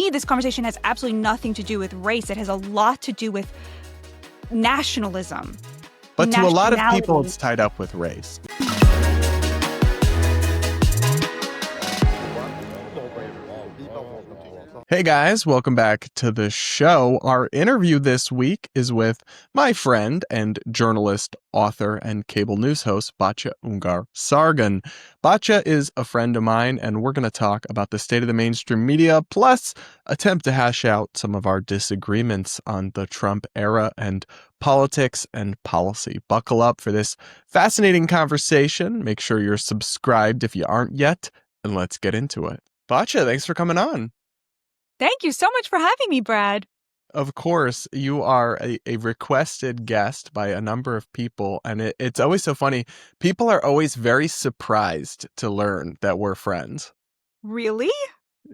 me, this conversation has absolutely nothing to do with race. It has a lot to do with nationalism. But to a lot of people, it's tied up with race. Hey guys, welcome back to the show. Our interview this week is with my friend and journalist, author, and cable news host, Batya Ungar-Sargon. Batya is a friend of mine, and we're going to talk about the state of the mainstream media, plus attempt to hash out some of our disagreements on the Trump era and politics and policy. Buckle up for this fascinating conversation. Make sure you're subscribed if you aren't yet, and let's get into it. Batya, thanks for coming on. Thank you so much for having me, Brad. Of course, you are a requested guest by a number of people, and it's always so funny. People are always very surprised to learn that we're friends. Really?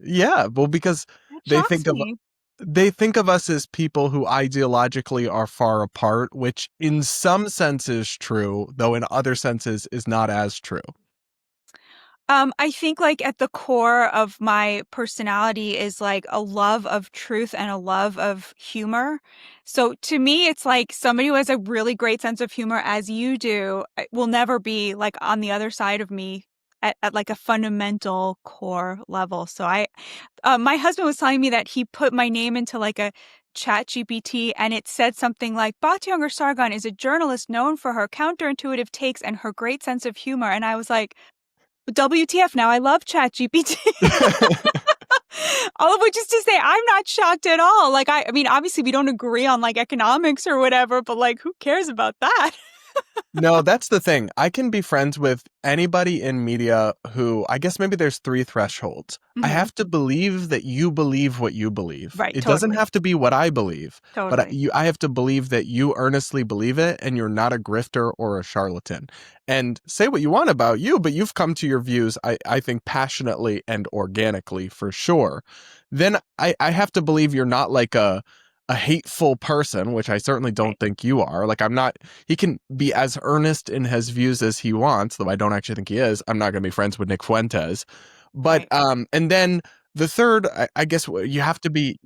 Yeah, well, because they think of us as people who ideologically are far apart, which in some sense is true, though in other senses is not as true. I think like at the core of my personality is like a love of truth and a love of humor. So to me, it's like somebody who has a really great sense of humor, as you do, will never be like on the other side of me at like a fundamental core level. So my husband was telling me that he put my name into like a ChatGPT and it said something like, Batya Ungar-Sargon is a journalist known for her counterintuitive takes and her great sense of humor. And I was like, WTF, now I love ChatGPT. All of which is to say, I'm not shocked at all. Like, I mean, obviously we don't agree on like economics or whatever, but like, who cares about that? No, that's the thing. I can be friends with anybody in media who, I guess maybe there's three thresholds. I have to believe that you believe what you believe. Right, It doesn't have to be what I believe. Totally. But I have to believe that you earnestly believe it and you're not a grifter or a charlatan. And say what you want about you, but you've come to your views, I think, passionately and organically for sure. Then I have to believe you're not like a hateful person, which I certainly don't think you are. Like, he can be as earnest in his views as he wants, though I don't actually think he is. I'm not going to be friends with Nick Fuentes. But, and then the third, I guess you have to be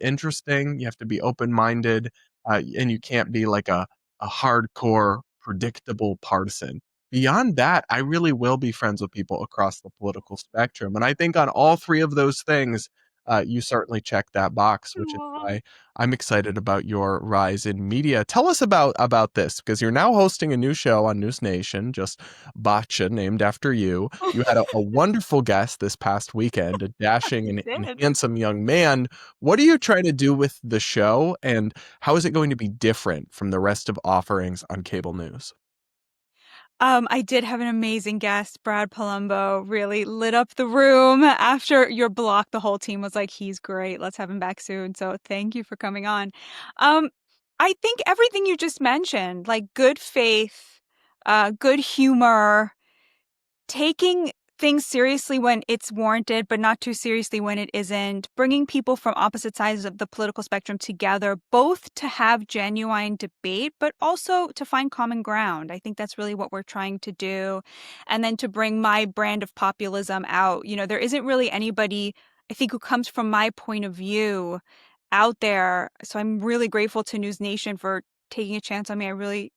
interesting. You have to be open-minded, and you can't be like a hardcore, predictable partisan. Beyond that, I really will be friends with people across the political spectrum. And I think on all three of those things, you certainly check that box, which is why I'm excited about your rise in media. Tell us about this, because you're now hosting a new show on NewsNation, just Batya, named after you. You had a wonderful guest this past weekend, a dashing and handsome young man. What are you trying to do with the show, and how is it going to be different from the rest of offerings on cable news? I did have an amazing guest, Brad Polumbo, really lit up the room. After your block, the whole team was like, he's great. Let's have him back soon. So thank you for coming on. I think everything you just mentioned, like good faith, good humor, taking things seriously when it's warranted, but not too seriously when it isn't, bringing people from opposite sides of the political spectrum together, both to have genuine debate, but also to find common ground. I think that's really what we're trying to do. And then to bring my brand of populism out. You know, there isn't really anybody, I think, who comes from my point of view out there. So I'm really grateful to NewsNation for taking a chance on me. I really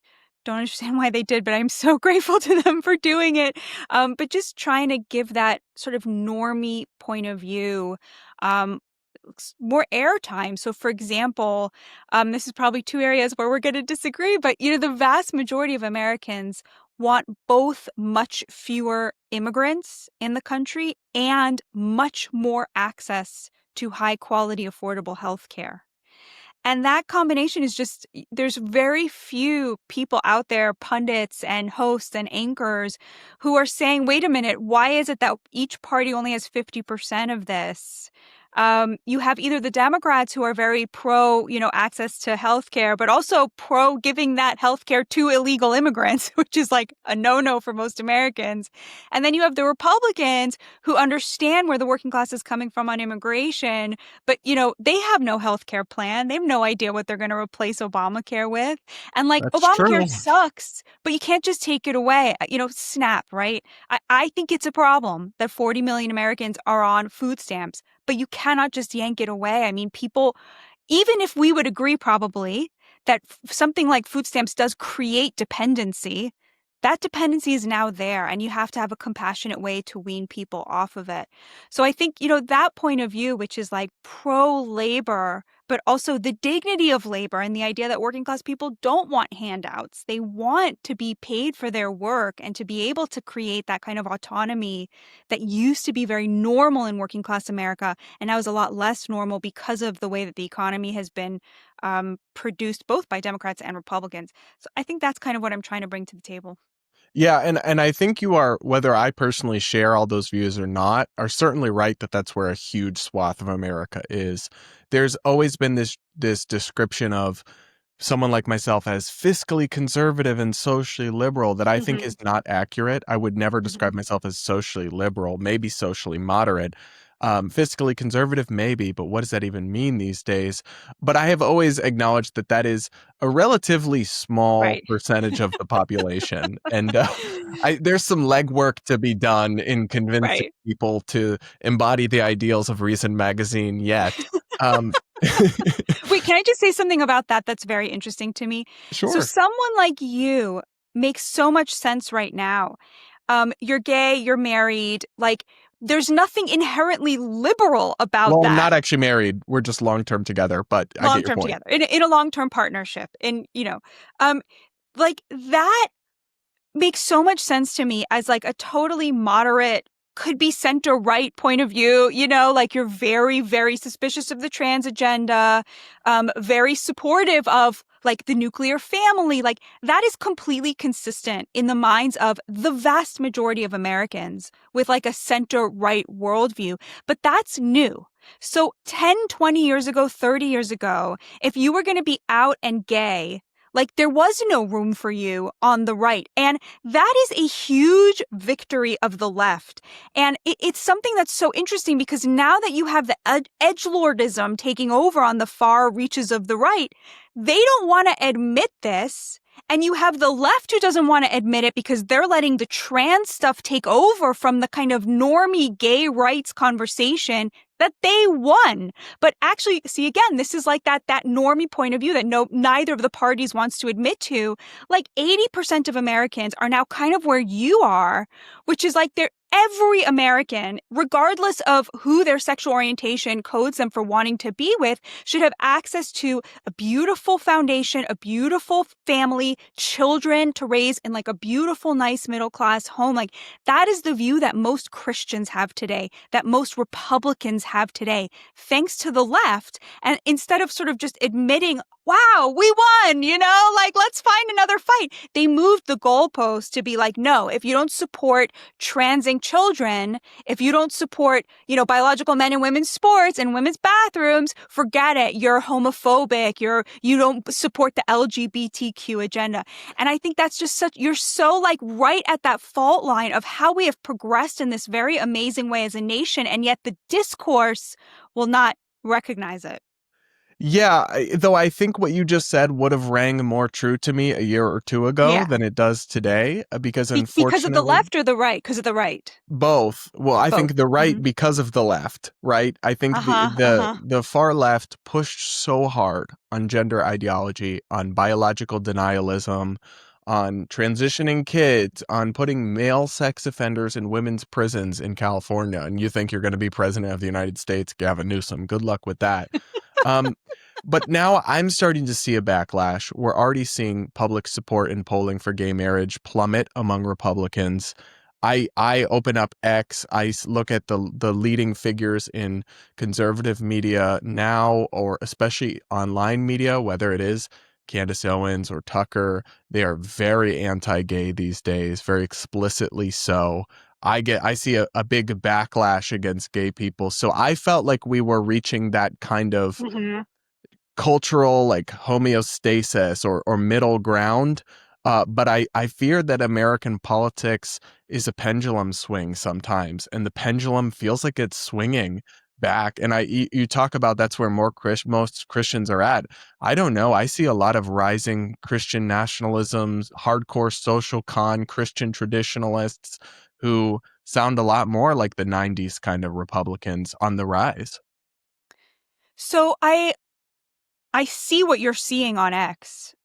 don't understand why they did, but I'm so grateful to them for doing it. But just trying to give that sort of normie point of view more airtime. So, for example, this is probably two areas where we're going to disagree, but you know, the vast majority of Americans want both much fewer immigrants in the country and much more access to high quality, affordable health care. And that combination is just, there's very few people out there, pundits and hosts and anchors, who are saying, wait a minute, why is it that each party only has 50% of this? You have either the Democrats who are very pro, access to healthcare, but also pro giving that healthcare to illegal immigrants, which is like a no-no for most Americans. And then you have the Republicans who understand where the working class is coming from on immigration, but, they have no healthcare plan. They have no idea what they're going to replace Obamacare with. And like, That's Obamacare true. sucks, but you can't just take it away. SNAP, right? I think it's a problem that 40 million Americans are on food stamps. but you cannot just yank it away. I mean, people, even if we would agree probably that something like food stamps does create dependency, that dependency is now there, and you have to have a compassionate way to wean people off of it. So I think, that point of view, which is like pro-labor, but also the dignity of labor and the idea that working class people don't want handouts. They want to be paid for their work and to be able to create that kind of autonomy that used to be very normal in working class America and now is a lot less normal because of the way that the economy has been produced both by Democrats and Republicans. So I think that's kind of what I'm trying to bring to the table. Yeah, and I think you are, whether I personally share all those views or not, are certainly right that that's where a huge swath of America is. There's always been this description of someone like myself as fiscally conservative and socially liberal that I think Hmm. is not accurate. I would never Hmm. describe myself as socially liberal, maybe socially moderate. Fiscally conservative, maybe, but what does that even mean these days? But I have always acknowledged that that is a relatively small Right. percentage of the population. And there's some legwork to be done in convincing Right. people to embody the ideals of Reason magazine yet. Um, Wait, can I just say something about that that's very interesting to me? So sure. someone like you makes so much sense right now. You're gay, you're married, like there's nothing inherently liberal about Well, I'm that not actually married. We're just long term together, but I get long your term point. together in a long term partnership. And, um, like that makes so much sense to me as like a totally moderate, could be center right point of view, like you're very, very suspicious of the trans agenda, very supportive of like the nuclear family. Like that is completely consistent in the minds of the vast majority of Americans with like a center right worldview. But that's new. So 10, 20 years ago, 30 years ago, if you were going to be out and gay, like there was no room for you on the right. And that is a huge victory of the left. And it's something that's so interesting because now that you have the edgelordism taking over on the far reaches of the right, they don't want to admit this. And you have the left who doesn't want to admit it because they're letting the trans stuff take over from the kind of normie gay rights conversation that they won. But actually, see, again, this is like that normie point of view that neither of the parties wants to admit to. Like 80% of Americans are now kind of where you are, which is like every American, regardless of who their sexual orientation codes them for wanting to be with, should have access to a beautiful foundation, a beautiful family, children to raise in like a beautiful, nice middle class home. Like that is the view that most Christians have today, that most Republicans have today, thanks to the left. And instead of sort of just admitting, wow, we won, like let's find another fight, they moved the goalpost to be like, no, if you don't support transing children, if you don't support, biological men and women's sports and women's bathrooms, forget it. You're homophobic. You don't support the LGBTQ agenda. And I think that's just you're so like right at that fault line of how we have progressed in this very amazing way as a nation. And yet the discourse will not recognize it. Yeah, though I think what you just said would have rang more true to me a year or two ago Yeah. than it does today, because Because of the unfortunately, left or the right? Because of the right. both. Well, I Both. think the right Mm-hmm. because of the left, right? I think the Uh-huh. the Uh-huh. the far left pushed so hard on gender ideology, on biological denialism, on transitioning kids, on putting male sex offenders in women's prisons in California. And you think you're going to be president of the United States, Gavin Newsom. Good luck with that. Um, but now I'm starting to see a backlash. We're already seeing public support in polling for gay marriage plummet among Republicans. I open up X. Look at the leading figures in conservative media now, or especially online media, whether it is Candace Owens or Tucker. They are very anti-gay these days, very explicitly so. I see a big backlash against gay people. So I felt like we were reaching that kind of Mm-hmm. cultural like homeostasis or middle ground. But I fear that American politics is a pendulum swing sometimes, and the pendulum feels like it's swinging back. And you talk about that's where most Christians are at. I don't know. I see a lot of rising Christian nationalisms, hardcore social con Christian traditionalists who sound a lot more like the 90s kind of Republicans on the rise. So I see what you're seeing on X.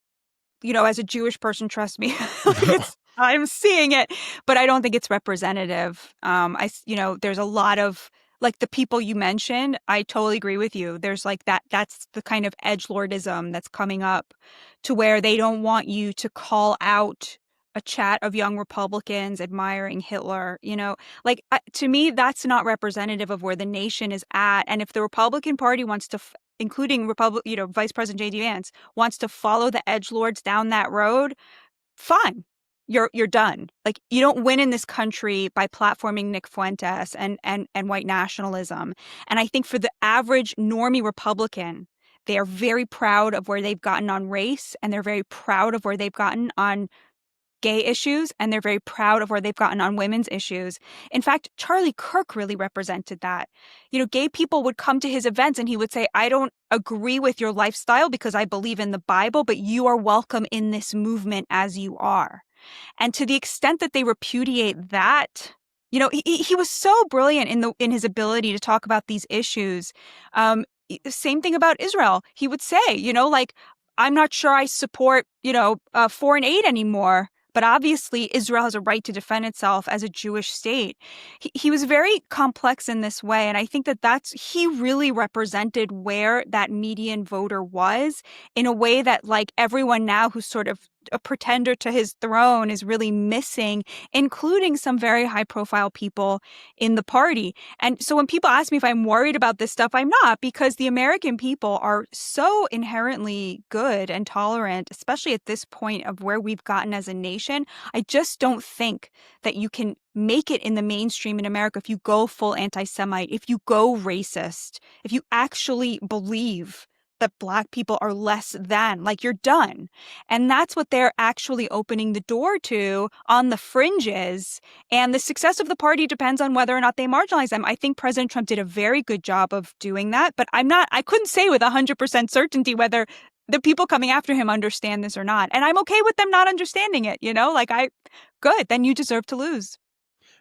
As a Jewish person, trust me, like I'm seeing it, but I don't think it's representative. There's a lot of like the people you mentioned. I totally agree with you. There's like that's the kind of edgelordism that's coming up to where they don't want you to call out a chat of young Republicans admiring Hitler. To me, that's not representative of where the nation is at. And if the Republican Party wants to, including Vice President J.D. Vance, wants to follow the edgelords down that road, fine. You're done. Like you don't win in this country by platforming Nick Fuentes and white nationalism. And I think for the average normie Republican, they are very proud of where they've gotten on race, and they're very proud of where they've gotten on gay issues, and they're very proud of where they've gotten on women's issues. In fact, Charlie Kirk really represented that. Gay people would come to his events and he would say, I don't agree with your lifestyle because I believe in the Bible, but you are welcome in this movement as you are. And to the extent that they repudiate that, he was so brilliant in his ability to talk about these issues. Same thing about Israel. He would say, like, I'm not sure I support, foreign aid anymore. But obviously, Israel has a right to defend itself as a Jewish state. He was very complex in this way. And I think he really represented where that median voter was in a way that, like, everyone now who's sort of a pretender to his throne is really missing, including some very high profile people in the party. And so when people ask me if I'm worried about this stuff, I'm not, because the American people are so inherently good and tolerant, especially at this point of where we've gotten as a nation. I just don't think that you can make it in the mainstream in America if you go full anti-Semite, if you go racist, if you actually believe that Black people are less than, like, you're done. And that's what they're actually opening the door to on the fringes. And the success of the party depends on whether or not they marginalize them. I think President Trump did a very good job of doing that, but I couldn't say with 100% certainty whether the people coming after him understand this or not. And I'm okay with them not understanding it, good, then you deserve to lose.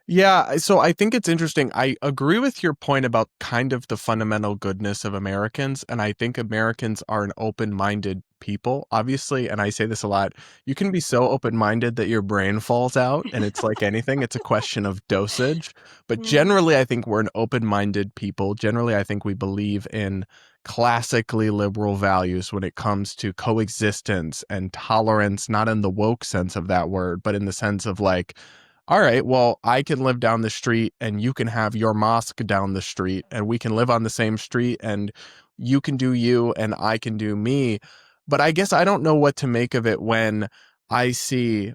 Yeah, so I think it's interesting. I agree with your point about kind of the fundamental goodness of Americans, and I think Americans are an open-minded people, obviously, and I say this a lot. You can be so open-minded that your brain falls out, and it's like anything, it's a question of dosage. But Mm. generally, I think we're an open-minded people. Generally, I think we believe in classically liberal values when it comes to coexistence and tolerance, not in the woke sense of that word, but in the sense of like, all right, well, I can live down the street and you can have your mosque down the street and we can live on the same street and you can do you and I can do me. But I guess I don't know what to make of it when I see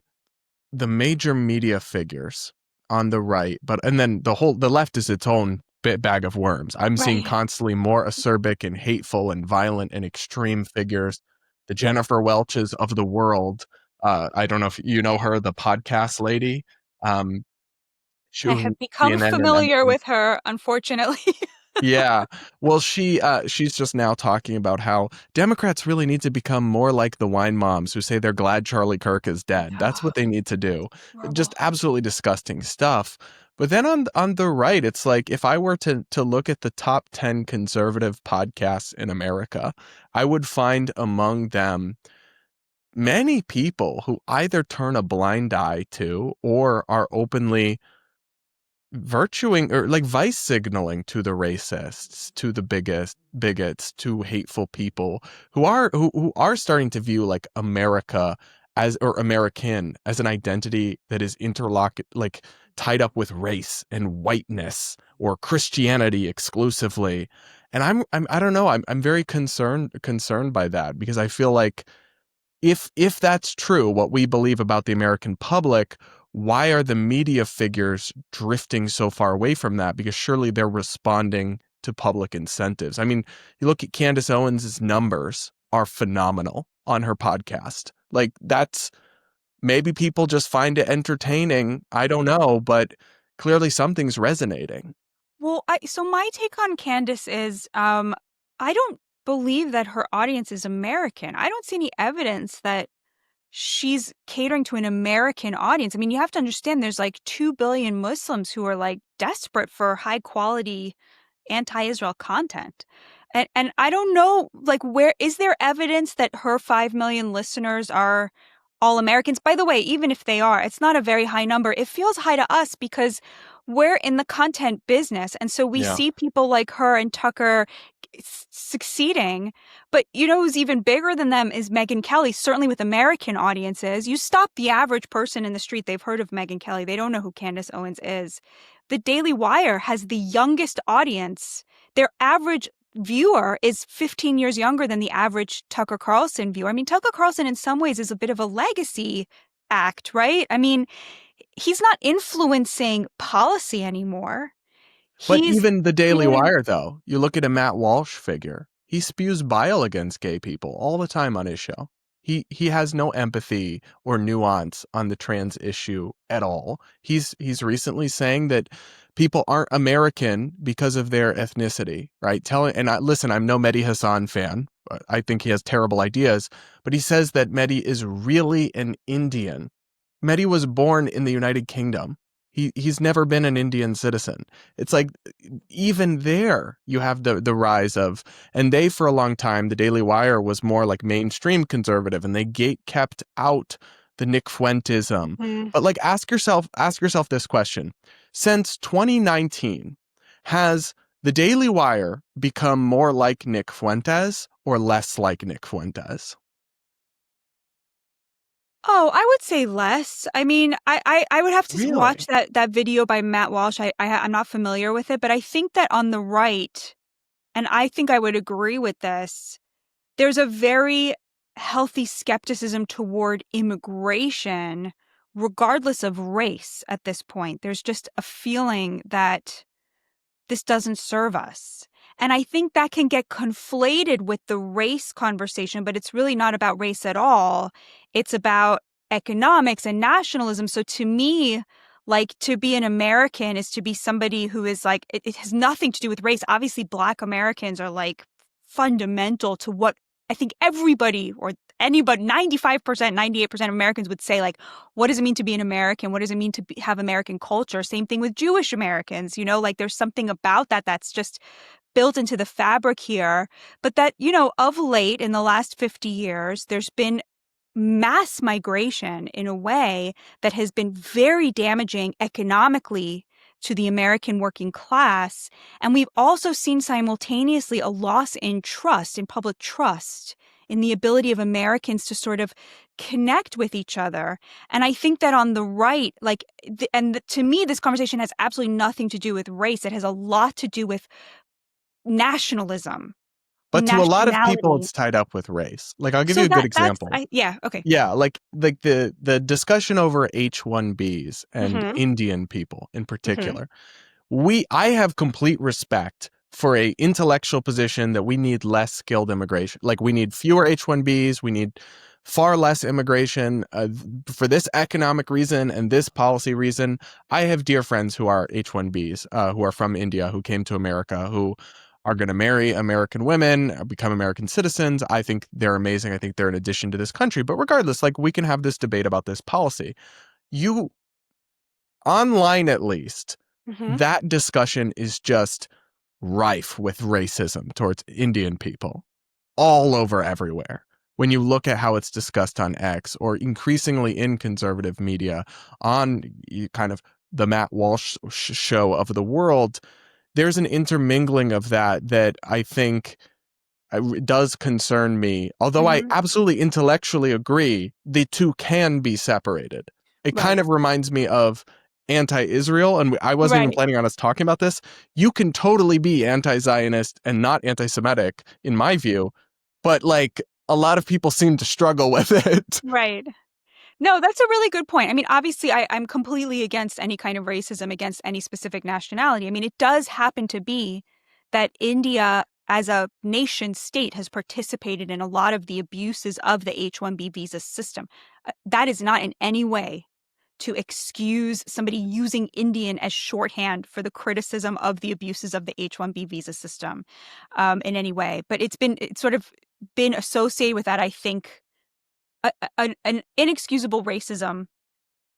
the major media figures on the right, and then the left is its own bag of worms. I'm seeing Right. constantly more acerbic and hateful and violent and extreme figures, the Jennifer Welches of the world. I don't know if you know her, the podcast lady. Um, she I was have on become CNN and familiar MTV. with her, unfortunately. Yeah. Well, she's just now talking about how Democrats really need to become more like the wine moms who say they're glad Charlie Kirk is dead. That's what they need to do. Just Horrible. absolutely disgusting stuff. But then on the right, it's like if I were to look at the top 10 conservative podcasts in America, I would find among them many people who either turn a blind eye to or are openly virtuing or like vice signaling to the racists, to the bigots, to hateful people who are starting to view like America as or American as an identity that is like tied up with race and whiteness or Christianity exclusively. And I don't know, I'm very concerned by that because I feel like if that's true, what we believe about the American public, why are the media figures drifting so far away from that? Because surely they're responding to public incentives. I mean, you look at Candace Owens' numbers are phenomenal on her podcast. Like that's maybe people just find it entertaining. I don't know, but clearly something's resonating. Well, so my take on Candace is, I don't believe that her audience is American. I don't see any evidence that she's catering to an American audience. I mean, you have to understand there's like 2 billion Muslims who are like desperate for high quality anti-Israel content. And I don't know, like, where is there evidence that her 5 million listeners are all Americans? By the way, even if they are, it's not a very high number. It feels high to us because we're in the content business. And so we Yeah. see people like her and Tucker succeeding. But you know who's even bigger than them is Megyn Kelly, certainly with American audiences. You stop the average person in the street, they've heard of Megyn Kelly. They don't know who Candace Owens is. The Daily Wire has the youngest audience. Their average viewer is 15 years younger than the average Tucker Carlson viewer. I mean, Tucker Carlson in some ways is a bit of a legacy act, right? I mean, he's not influencing policy anymore. But He's even the Daily feeling, Wire, though, you look at a Matt Walsh figure, he spews bile against gay people all the time on his show. He has no empathy or nuance on the trans issue at all. He's recently saying that people aren't American because of their ethnicity, right? Listen, I'm no Mehdi Hassan fan. I think he has terrible ideas, but he says that Mehdi is really an Indian. Mehdi was born in the United Kingdom. He's never been an Indian citizen. It's like even there you have the rise of, and they for a long time, the Daily Wire was more like mainstream conservative, and they gate kept out the Nick Fuentesism. Mhm. But like ask yourself this question: since 2019, has the Daily Wire become more like Nick Fuentes or less like Nick Fuentes? Oh, I would say less. I mean, I would have to watch Really? that video by Matt Walsh. I'm not familiar with it, but I think that on the right, and I think I would agree with this, there's a very healthy skepticism toward immigration, regardless of race at this point. There's just a feeling that this doesn't serve us. And I think that can get conflated with the race conversation, but it's really not about race at all. It's about economics and nationalism. So to me, like, to be an American is to be somebody who is like, it has nothing to do with race. Obviously, Black Americans are like fundamental to what I think everybody or anybody, 95%, 98% of Americans would say, like, what does it mean to be an American? What does it mean to have American culture? Same thing with Jewish Americans, like there's something about that that's just built into the fabric here. But that, of late in the last 50 years, there's been mass migration in a way that has been very damaging economically to the American working class. And we've also seen simultaneously a loss in trust, in public trust, in the ability of Americans to sort of connect with each other. And I think that on the right, like, to me, this conversation has absolutely nothing to do with race. It has a lot to do with nationalism, But to a lot of people, nationality. it's tied up with race. Like, I'll give you So a good that's, example. yeah, okay. Yeah, like the discussion over H-1Bs and Mm-hmm. Indian people in Mm-hmm. particular. I have complete respect for a intellectual position that we need less skilled immigration. Like, we need fewer H-1Bs, we need far less immigration for this economic reason and this policy reason. I have dear friends who are H-1Bs, who are from India, who came to America, who are going to marry American women, become American citizens. I think they're amazing. I think they're an addition to this country. But regardless, like, we can have this debate about this policy. You, online at least, Mm-hmm. that discussion is just rife with racism towards Indian people all over everywhere. When you look at how it's discussed on X or increasingly in conservative media on kind of the Matt Walsh show of the world, there's an intermingling of that I think does concern me. Although I Mm-hmm. absolutely intellectually agree, the two can be separated. It kind Right. of reminds me of anti-Israel, and I wasn't even Right. planning on us talking about this. You can totally be anti-Zionist and not anti-Semitic, in my view, but like a lot of people seem to struggle with it. Right. No, that's a really good point. I mean, obviously, I'm completely against any kind of racism against any specific nationality. I mean, it does happen to be that India, as a nation state, has participated in a lot of the abuses of the H-1B visa system. That is not in any way to excuse somebody using Indian as shorthand for the criticism of the abuses of the H-1B visa system in any way. But it's sort of been associated with that, I think, an inexcusable racism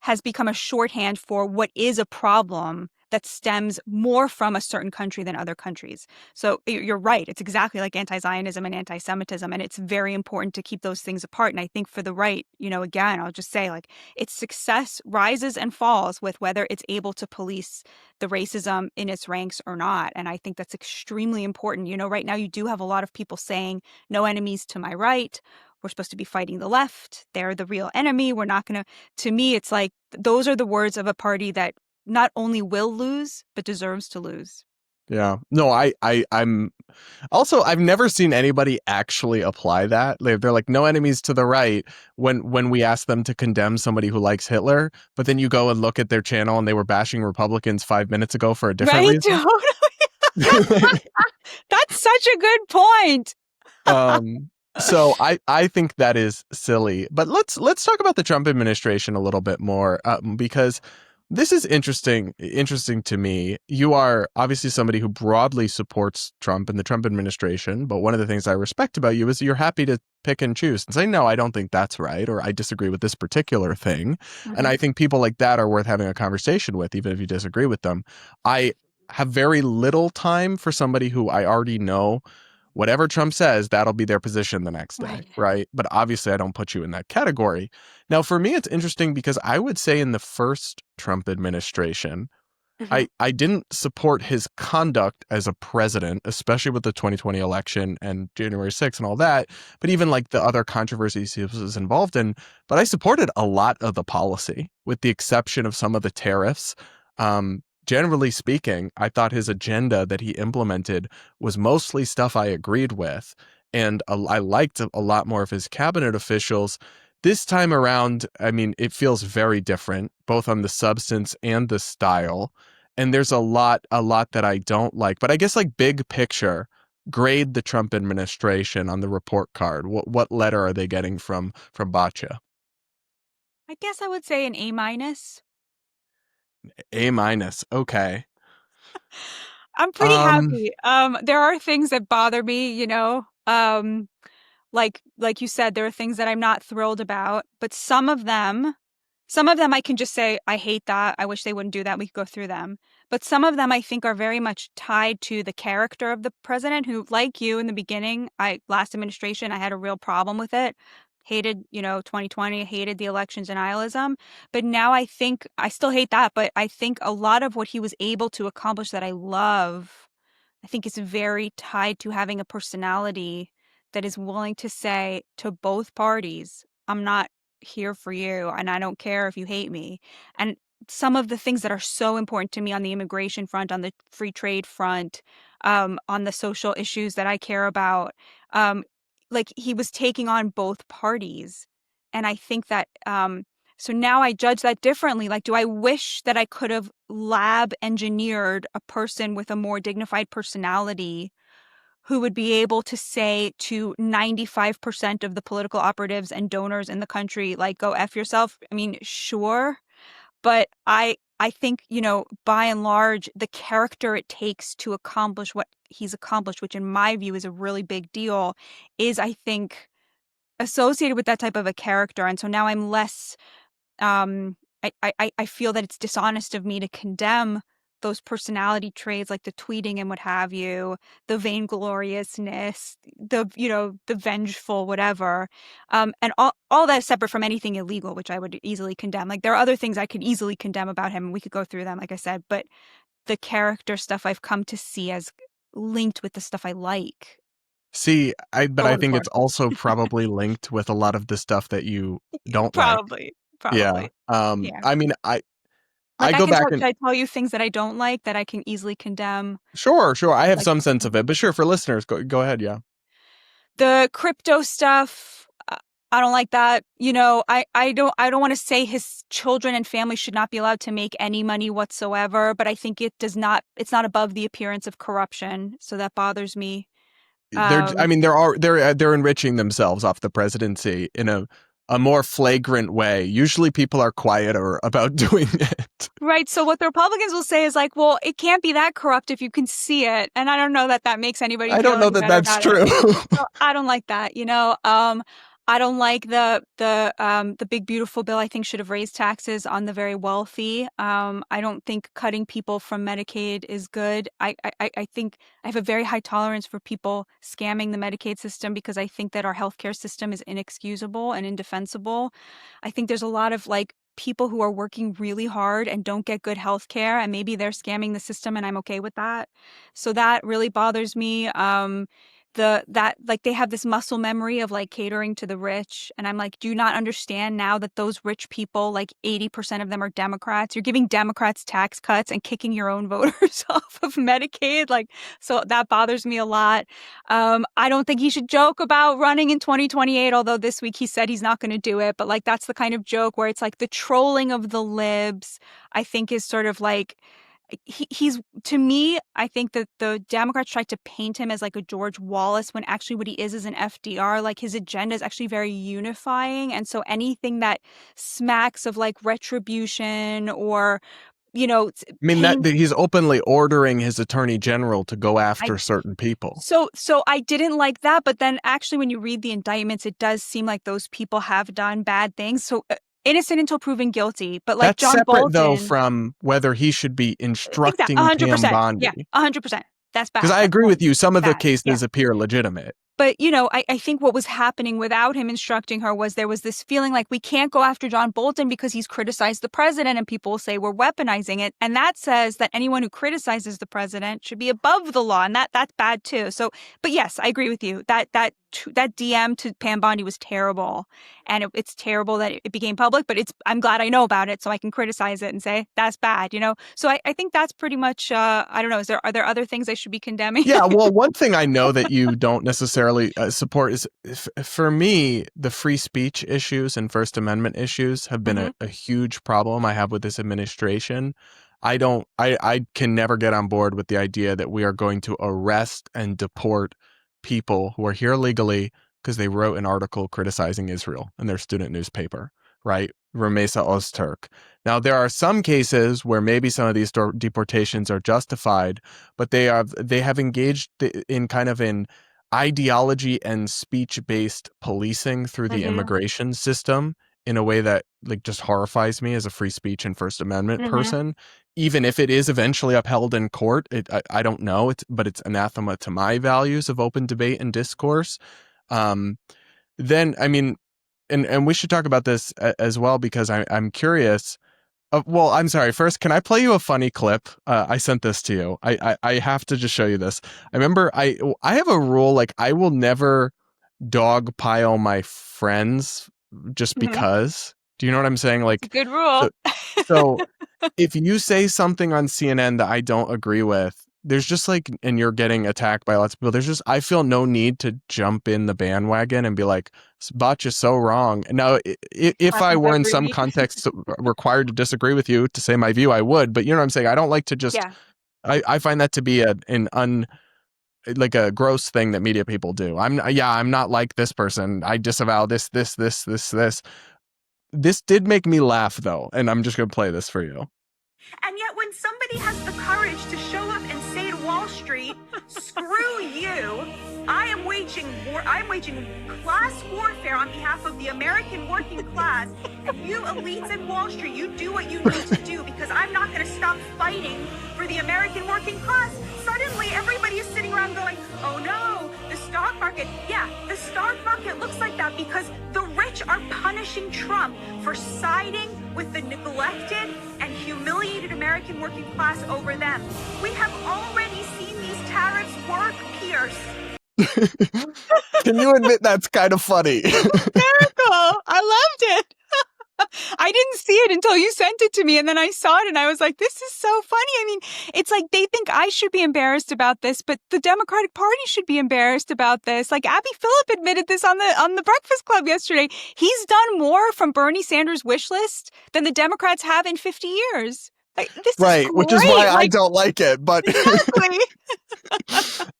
has become a shorthand for what is a problem that stems more from a certain country than other countries. So you're right. It's exactly like anti-Zionism and anti-Semitism. And it's very important to keep those things apart. And I think for the right, again, I'll just say like its success rises and falls with whether it's able to police the racism in its ranks or not. And I think that's extremely important. Right now you do have a lot of people saying no enemies to my right. We're supposed to be fighting the left. They're the real enemy. We're not going to me, it's like those are the words of a party that not only will lose, but deserves to lose. Yeah. No, I'm also, I've never seen anybody actually apply that. They're like, no enemies to the right when we ask them to condemn somebody who likes Hitler, but then you go and look at their channel and they were bashing Republicans 5 minutes ago for a different Right? reason. Totally. That's such a good point. um so I think that is silly. But let's talk about the Trump administration a little bit more, because this is interesting to me. You are obviously somebody who broadly supports Trump and the Trump administration, but one of the things I respect about you is you're happy to pick and choose and say, no, I don't think that's right, or I disagree with this particular thing. And Mm-hmm. I think people like that are worth having a conversation with, even if you disagree with them. I have very little time for somebody who I already know whatever Trump says, that'll be their position the next day, Right. right? But obviously, I don't put you in that category. Now, for me, it's interesting because I would say in the first Trump administration, Mm-hmm. I didn't support his conduct as a president, especially with the 2020 election and January 6th and all that, but even like the other controversies he was involved in. But I supported a lot of the policy, with the exception of some of the tariffs. Generally speaking, I thought his agenda that he implemented was mostly stuff I agreed with. And I liked a lot more of his cabinet officials. This time around, I mean, it feels very different, both on the substance and the style. And there's a lot that I don't like. But I guess like big picture, grade the Trump administration on the report card. What letter are they getting from Batya? I guess I would say an A minus. A minus. Okay. I'm pretty Um, happy. There are things that bother me, like you said, there are things that I'm not thrilled about, but some of them I can just say, I hate that. I wish they wouldn't do that. We could go through them. But some of them I think are very much tied to the character of the president who, like you in the beginning, last administration, I had a real problem with it. Hated, 2020, hated the election denialism. But now I think I still hate that, but I think a lot of what he was able to accomplish that I love, I think is very tied to having a personality that is willing to say to both parties, I'm not here for you and I don't care if you hate me. And some of the things that are so important to me on the immigration front, on the free trade front, on the social issues that I care about, um, like he was taking on both parties. And I think that so now I judge that differently. Like, do I wish that I could have lab engineered a person with a more dignified personality who would be able to say to 95% of the political operatives and donors in the country, like, go F yourself? I mean, sure. But I think, by and large, the character it takes to accomplish what he's accomplished, which in my view is a really big deal, is, I think, associated with that type of a character. And so now I'm less I feel that it's dishonest of me to condemn those personality traits like the tweeting and what have you, the vaingloriousness, the vengeful, whatever. And all that is separate from anything illegal, which I would easily condemn. Like there are other things I could easily condemn about him, and we could go through them, like I said, but the character stuff I've come to see as linked with the stuff I like. See, but For I what it's think it's worth. also probably linked with a lot of the stuff that you don't like. Probably. Yeah. Probably. Yeah. I mean, I Like go back and should I tell you things that I don't like that I can easily condemn? sure, I have Like some sense of it, but sure, for listeners, go ahead, yeah. the crypto stuff, I don't like that. I don't want to say his children and family should not be allowed to make any money whatsoever, but I think it's not above the appearance of corruption, so that bothers me. I Um, mean, they're enriching themselves off the presidency in a more flagrant way. Usually, people are quieter about doing it. right. So what the Republicans will say is like, well, it can't be that corrupt if you can see it. And I don't know that that makes anybody I feel don't know any that better that's about it. true. So I don't like that. I don't like the big beautiful bill. I think should have raised taxes on the very wealthy. I don't think cutting people from Medicaid is good. I think I have a very high tolerance for people scamming the Medicaid system because I think that our healthcare system is inexcusable and indefensible. I think there's a lot of like people who are working really hard and don't get good health care, and maybe they're scamming the system, and I'm okay with that. So that really bothers me. That like they have this muscle memory of like catering to the rich, and I'm like, do you not understand now that those rich people, like 80% of them are Democrats? You're giving Democrats tax cuts and kicking your own voters off of Medicaid. Like, so that bothers me a lot. I don't think he should joke about running in 2028, although this week he said he's not going to do it. But like, that's the kind of joke where it's like the trolling of the libs, I think is sort of like, he's to me, I think that the Democrats tried to paint him as like a George Wallace when actually what he is an FDR. Like his agenda is actually very unifying. And so anything that smacks of like retribution or, you know, I mean, that pain, he's openly ordering his attorney general to go I after certain people. so I didn't like that, but then actually when you read the indictments, it does seem like those people have done bad things. So innocent until proven guilty. But like That's John separate, though, Bolton, from whether he should be exactly, instructing Pam 100%. Yeah, Bondi. 100%. That's Because bad. I That's agree with you, some of the bad. Yeah. cases appear legitimate. But, you know, I think what was happening without him instructing her was there was this feeling like we can't go after John Bolton because he's criticized the president and people will say we're weaponizing it. And that says that anyone who criticizes the president should be above the law. And that's bad, too. So, but yes, I agree with you. That DM to Pam Bondi was terrible. And it's terrible that it became public, but I'm glad I know about it so I can criticize it and say that's bad, you know? So I think that's pretty much, I don't know, are there other things I should be condemning? Yeah, well, one thing I know that you don't necessarily support is, for me, the free speech issues and First Amendment issues have been Mhm. a huge problem I have with this administration. I can never get on board with the idea that we are going to arrest and deport people who are here legally because they wrote an article criticizing Israel in their student newspaper, right? Ramesa Ozturk. Now, there are some cases where maybe some of these deportations are justified, but they have engaged in kind of an ideology and speech-based policing through the Mhm. immigration system in a way that like just horrifies me as a free speech and First Amendment Mhm. person. Even if it is eventually upheld in court, I don't know, but it's anathema to my values of open debate and discourse. Um, then, I mean, and we should talk about this as well because I'm curious. Well, I'm sorry. First, can I play you a funny clip? I sent this to you. I have to just show you this. I remember I have a rule, like I will never dogpile my friends just Mhm. because. Do you know what I'm saying? It's a Like, good rule. so, so if you say something on CNN that I don't agree with, there's just like, and you're getting attacked by lots of people, there's just, I feel no need to jump in the bandwagon and be like, Batya's so wrong. Now, if I Happens were in every some week. context required to disagree with you to say my view, I would. But you know what I'm saying? I don't like to just, Yeah. I find that to be like a gross thing that media people do. I'm not like this person. I disavow this. This did make me laugh though, and I'm just gonna play this for you. And yet, when somebody has the courage to show up and say to Wall Street, "Screw you," I'm waging class warfare on behalf of the American working class, and you elites in Wall Street, you do what you need to do because I'm not going to stop fighting for the American working class. Suddenly, everybody is sitting around going, "Oh no, the stock market." Yeah, the stock market looks like that because the rich are punishing Trump for siding with the neglected and humiliated American working class over them. We have already seen these tariffs work, Pierce. Can you admit that's kind of funny? Hysterical. I loved it. I didn't see it until you sent it to me, and then I saw it and I was like, this is so funny. I mean, it's like they think I should be embarrassed about this, but the Democratic Party should be embarrassed about this. Like Abby Phillip admitted this on the Breakfast Club yesterday. He's done more from Bernie Sanders' wish list than the Democrats have in 50 years. Like, this is Right, which is why great. I Like, don't like it. But exactly.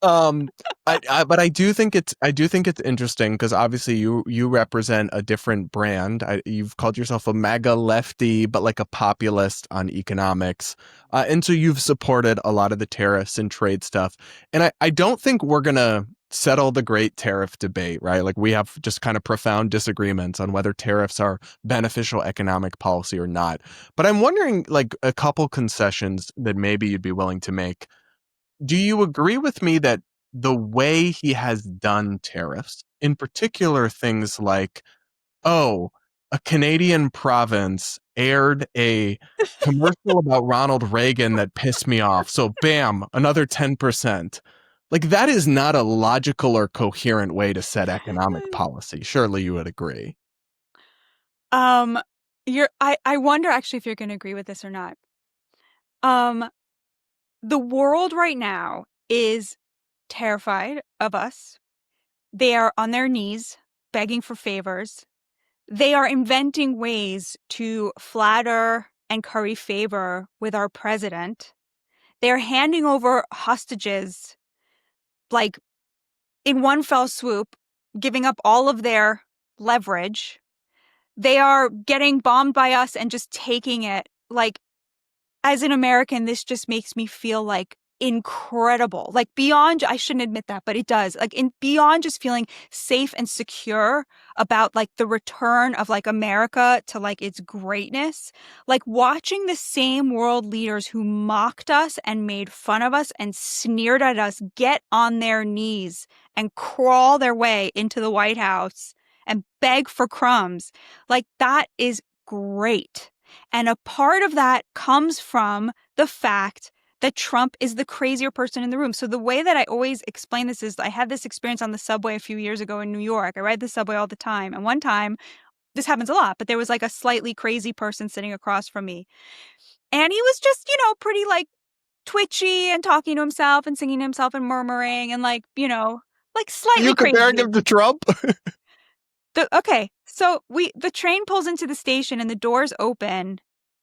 but I do think it's interesting because obviously you represent a different brand. You've called yourself a MAGA lefty, but like a populist on economics, and so you've supported a lot of the tariffs and trade stuff. And I don't think we're gonna settle the great tariff debate, right? Like we have just kind of profound disagreements on whether tariffs are beneficial economic policy or not. But I'm wondering, like, a couple concessions that maybe you'd be willing to make. Do you agree with me that the way he has done tariffs, in particular things like, oh, a Canadian province aired a commercial about Ronald Reagan that pissed me off. So bam, another 10%. Like that is not a logical or coherent way to set economic policy. Surely you would agree. Um, I wonder actually if you're going to agree with this or not. Um, the world right now is terrified of us. They are on their knees begging for favors. They are inventing ways to flatter and curry favor with our president. They're handing over hostages like in one fell swoop, giving up all of their leverage. They are getting bombed by us and just taking it. Like, as an American, this just makes me feel like incredible. Like beyond, I shouldn't admit that, but it does. Like in beyond just feeling safe and secure about like the return of like America to like its greatness. Like watching the same world leaders who mocked us and made fun of us and sneered at us get on their knees and crawl their way into the White House and beg for crumbs. Like that is great. And a part of that comes from the fact that Trump is the crazier person in the room. So the way that I always explain this is I had this experience on the subway a few years ago in New York. I ride the subway all the time. And one time, this happens a lot, but there was like a slightly crazy person sitting across from me. And he was just, pretty like twitchy and talking to himself and singing to himself and murmuring and like, like You slightly comparing crazy. him to Trump? So the train pulls into the station and the doors open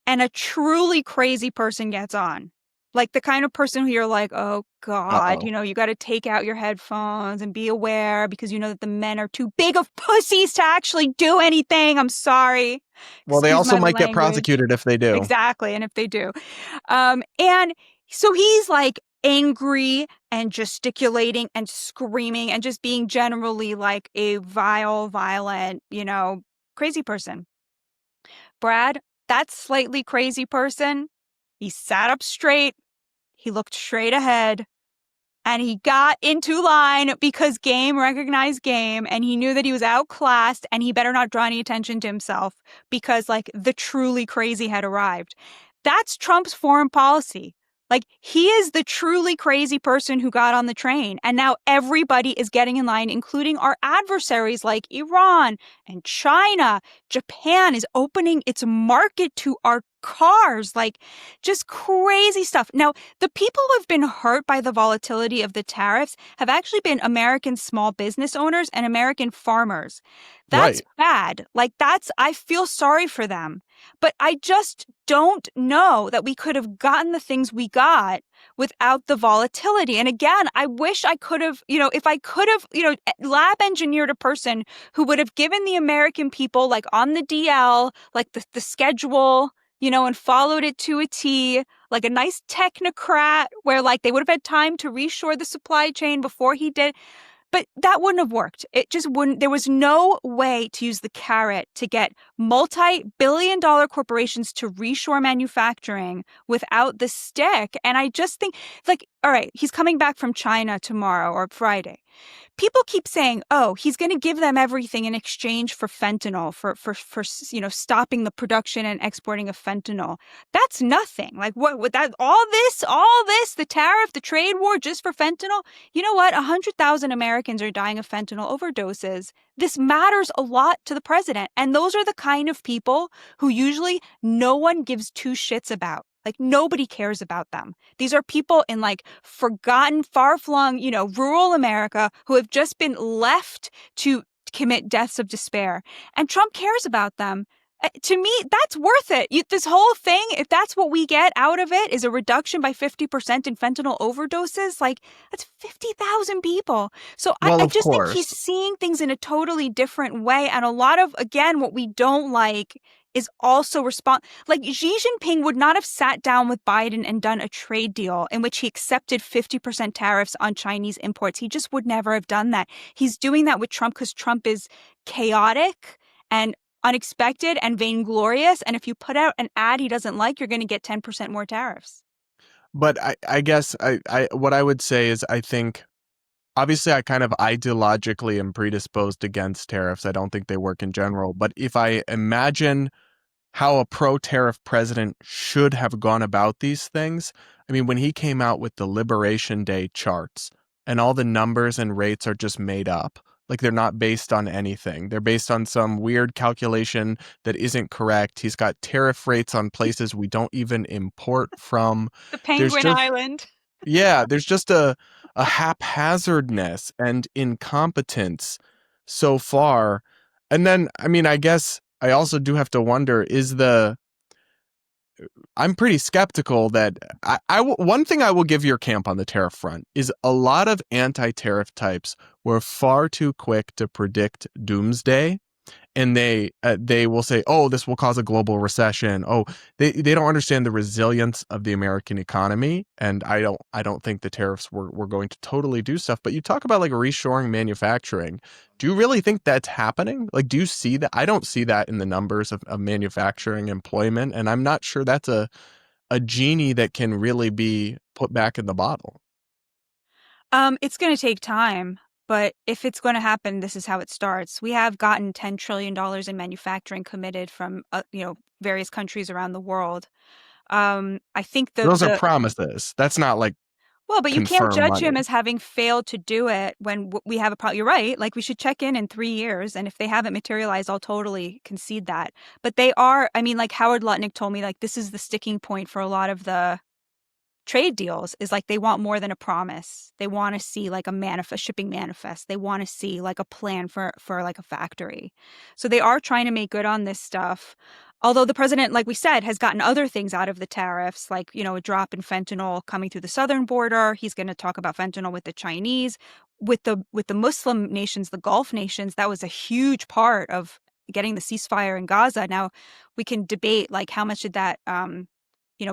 and a truly crazy person gets on. Like the kind of person who you're like, oh God, Uh-oh. you got to take out your headphones and be aware because you know that the men are too big of pussies to actually do anything. I'm sorry. Well, they Excuse also my might get language. prosecuted if they do. Exactly. And if they do. And so he's like angry and gesticulating and screaming and just being generally like a vile, violent, crazy person. Brad, that slightly crazy person, he sat up straight, he looked straight ahead, and he got into line because game recognized game, and he knew that he was outclassed and he better not draw any attention to himself because like the truly crazy had arrived. That's Trump's foreign policy. Like he is the truly crazy person who got on the train. And now everybody is getting in line, including our adversaries like Iran and China. Japan is opening its market to our cars, like just crazy stuff. Now, the people who have been hurt by the volatility of the tariffs have actually been American small business owners and American farmers. That's Right. bad. Like I feel sorry for them. But I just don't know that we could have gotten the things we got without the volatility. And again, I wish I could have, if I could have, lab engineered a person who would have given the American people like on the DL, like the schedule, and followed it to a T, like a nice technocrat where like they would have had time to reshore the supply chain before he did. But that wouldn't have worked. It just wouldn't. There was no way to use the carrot to get multi-billion-dollar corporations to reshore manufacturing without the stick. And I just think, like, all right, he's coming back from China tomorrow or Friday. People keep saying, "Oh, he's going to give them everything in exchange for fentanyl, for stopping the production and exporting of fentanyl." That's nothing. Like what with that all this, the tariff, the trade war just for fentanyl. You know what? 100,000 Americans are dying of fentanyl overdoses. This matters a lot to the president, and those are the kind of people who usually no one gives two shits about. Like nobody cares about them. These are people in like forgotten, far-flung, rural America who have just been left to commit deaths of despair. And Trump cares about them. To me, that's worth it. This whole thing, if that's what we get out of it, is a reduction by 50% in fentanyl overdoses, like that's 50,000 people. So Well, I of just think he's course. seeing things in a totally different way. And a lot of, again, what we don't like is also like Xi Jinping would not have sat down with Biden and done a trade deal in which he accepted 50% tariffs on Chinese imports. He just would never have done that. He's doing that with Trump because Trump is chaotic and unexpected and vainglorious. And if you put out an ad he doesn't like, you're going to get 10% more tariffs. But I guess what I would say is I think obviously I kind of ideologically am predisposed against tariffs. I don't think they work in general. But if I imagine how a pro-tariff president should have gone about these things, I mean, when he came out with the Liberation Day charts and all the numbers and rates are just made up, like they're not based on anything. They're based on some weird calculation that isn't correct. He's got tariff rates on places we don't even import from. The There's Penguin just Island. yeah, there's just a haphazardness and incompetence so far. And then, I mean, I guess I also do have to wonder, I'm pretty skeptical that one thing I will give your camp on the tariff front is a lot of anti-tariff types were far too quick to predict doomsday, and they will say, "Oh, this will cause a global recession." Oh, they don't understand the resilience of the American economy, and I don't think the tariffs were going to totally do stuff. But you talk about like reshoring manufacturing. Do you really think that's happening? Like, do you see that? I don't see that in the numbers of manufacturing employment, and I'm not sure that's a genie that can really be put back in the bottle. It's going to take time, but if it's going to happen, this is how it starts. We have gotten $10 trillion in manufacturing committed from, various countries around the world. I think Those are promises. That's not like well, but you can't confirmed judge money. him as having failed to do it when we have a problem. You're right. Like we should check in 3 years. And if they haven't materialized, I'll totally concede that. But they are, I mean, like Howard Lutnick told me, like, this is the sticking point for a lot of the trade deals is like they want more than a promise. They want to see like a manifest, shipping manifest. They want to see like a plan for like a factory. So they are trying to make good on this stuff. Although the president, like we said, has gotten other things out of the tariffs, like, a drop in fentanyl coming through the southern border. He's going to talk about fentanyl with the Chinese, with the Muslim nations, the Gulf nations. That was a huge part of getting the ceasefire in Gaza. Now we can debate like how much did that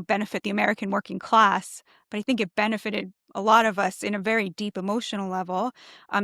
benefit the American working class. But I think it benefited a lot of us in a very deep emotional level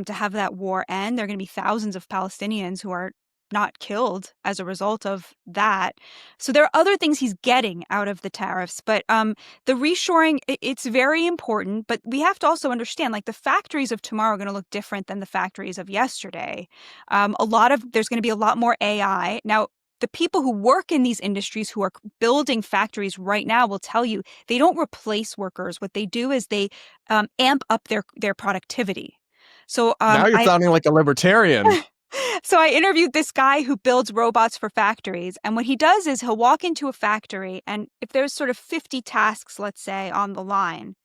to have that war end. There are going to be thousands of Palestinians who are not killed as a result of that. So there are other things he's getting out of the tariffs. But the reshoring, it's very important. But we have to also understand, like the factories of tomorrow are going to look different than the factories of yesterday. There's going to be a lot more AI. Now, the people who work in these industries who are building factories right now will tell you they don't replace workers. What they do is they amp up their productivity. So Now you're sounding like a libertarian. so I interviewed this guy who builds robots for factories. And what he does is he'll walk into a factory, and if there's sort of 50 tasks, let's say, on the line,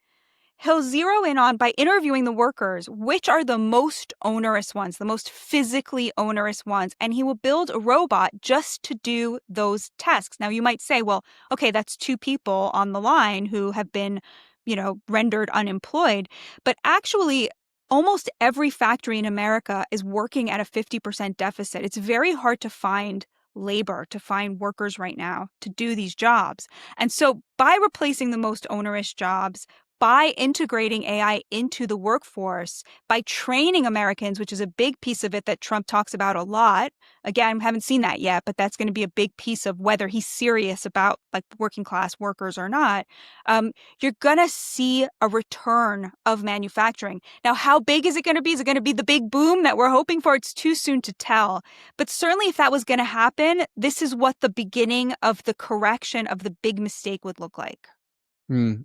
he'll zero in on, by interviewing the workers, which are the most onerous ones, the most physically onerous ones. And he will build a robot just to do those tasks. Now, you might say, well, okay, that's two people on the line who have been, rendered unemployed. But actually, almost every factory in America is working at a 50% deficit. It's very hard to find labor, to find workers right now to do these jobs. And so by replacing the most onerous jobs, by integrating AI into the workforce, by training Americans, which is a big piece of it that Trump talks about a lot. Again, we haven't seen that yet, but that's going to be a big piece of whether he's serious about like working class workers or not. You're going to see a return of manufacturing. Now, how big is it going to be? Is it going to be the big boom that we're hoping for? It's too soon to tell. But certainly if that was going to happen, this is what the beginning of the correction of the big mistake would look like.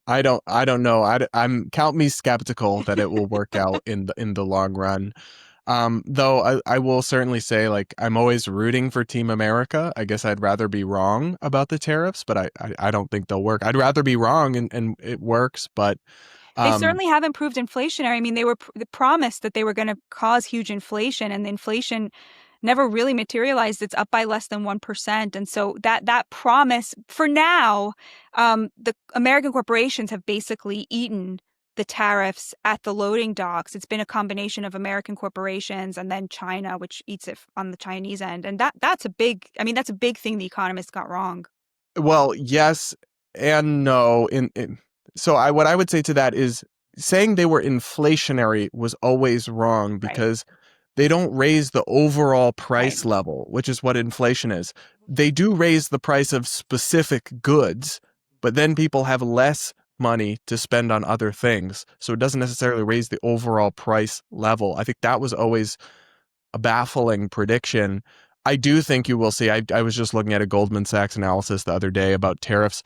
I don't know. I'm count me skeptical that it will work out in the long run. Though I will certainly say, like, I'm always rooting for Team America. I guess I'd rather be wrong about the tariffs, but I don't think they'll work. I'd rather be wrong and it works, but They um, certainly haven't proved inflationary. I mean, they were promised that they were going to cause huge inflation, and the inflation never really materialized. It's up by less than 1%. And so that promise, for now, the American corporations have basically eaten the tariffs at the loading docks, it's been a combination of American corporations and then China, which eats it on the Chinese end. And that's a big, I mean, that's a big thing the economists got wrong. Well, yes and no. So what I would say to that is saying they were inflationary was always wrong Right. because they don't raise the overall Right. price level, which is what inflation is. They do raise the price of specific goods, but then people have less money to spend on other things. So it doesn't necessarily raise the overall price level. I think that was always a baffling prediction. I do think you will see. I was just looking at a Goldman Sachs analysis the other day about tariffs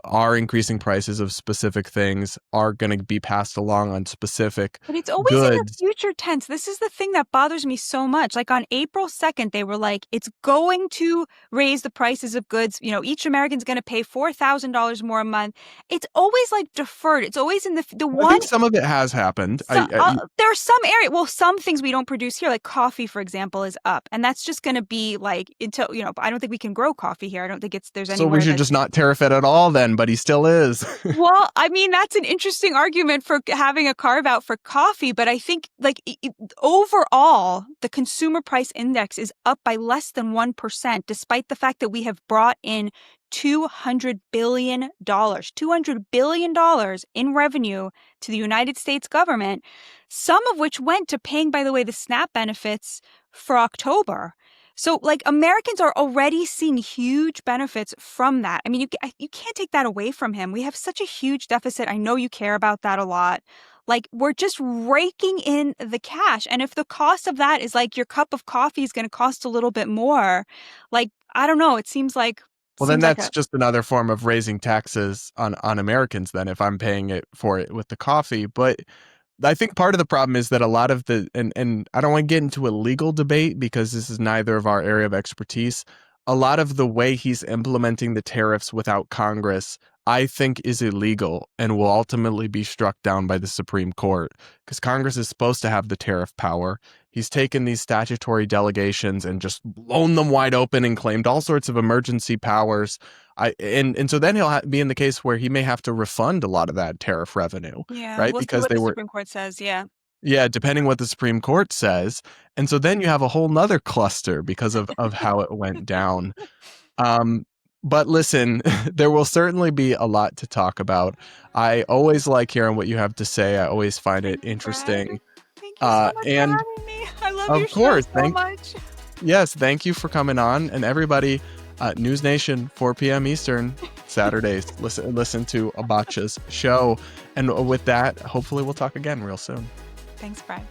are increasing prices of specific things, are going to be passed along on specific But it's always in the goods. future tense. This is the thing that bothers me so much. Like on April 2nd, they were like, it's going to raise the prices of goods. You know, each American's going to pay $4,000 more a month. It's always like deferred. It's always in the I one. think some of it has happened. So, there are some area, well, some things we don't produce here, like coffee, for example, is up. And that's just going to be like until, you know, I don't think we can grow coffee here. I don't think there's so we anywhere should that. just not tariff it at all then, but he still is. Well, I mean, that's an interesting argument for having a carve out for coffee, but I think like overall, the consumer price index is up by less than 1%, despite the fact that we have brought in $200 billion in revenue to the United States government, some of which went to paying, by the way, the SNAP benefits for October. So, like, Americans are already seeing huge benefits from that. I mean, you can't take that away from him. We have such a huge deficit. I know you care about that a lot. Like, we're just raking in the cash. And if the cost of that is like your cup of coffee is going to cost a little bit more, like, I don't know. It seems like Well, then a that's just another form of raising taxes on Americans then if I'm paying it for it with the coffee. But I think part of the problem is that a lot of and I don't want to get into a legal debate because this is neither of our area of expertise. A lot of the way he's implementing the tariffs without Congress, I think is illegal and will ultimately be struck down by the Supreme Court because Congress is supposed to have the tariff power. He's taken these statutory delegations and just blown them wide open and claimed all sorts of emergency powers. And so then he'll be in the case where he may have to refund a lot of that tariff revenue, yeah, right? we'll see Because what they the were, Supreme Court says. Yeah. yeah, depending what the Supreme Court says. And so then you have a whole nother cluster because of how it went down. Um, but listen, there will certainly be a lot to talk about. I always like hearing what you have to say. I always find it Thank you, Brad. interesting. Thank you so much for And having me. I love your of show course, so much. yes, thank you for coming on. And everybody, NewsNation, 4 p.m. Eastern, Saturdays, listen to Abacha's show. And with that, hopefully we'll talk again real soon. Thanks, Brad.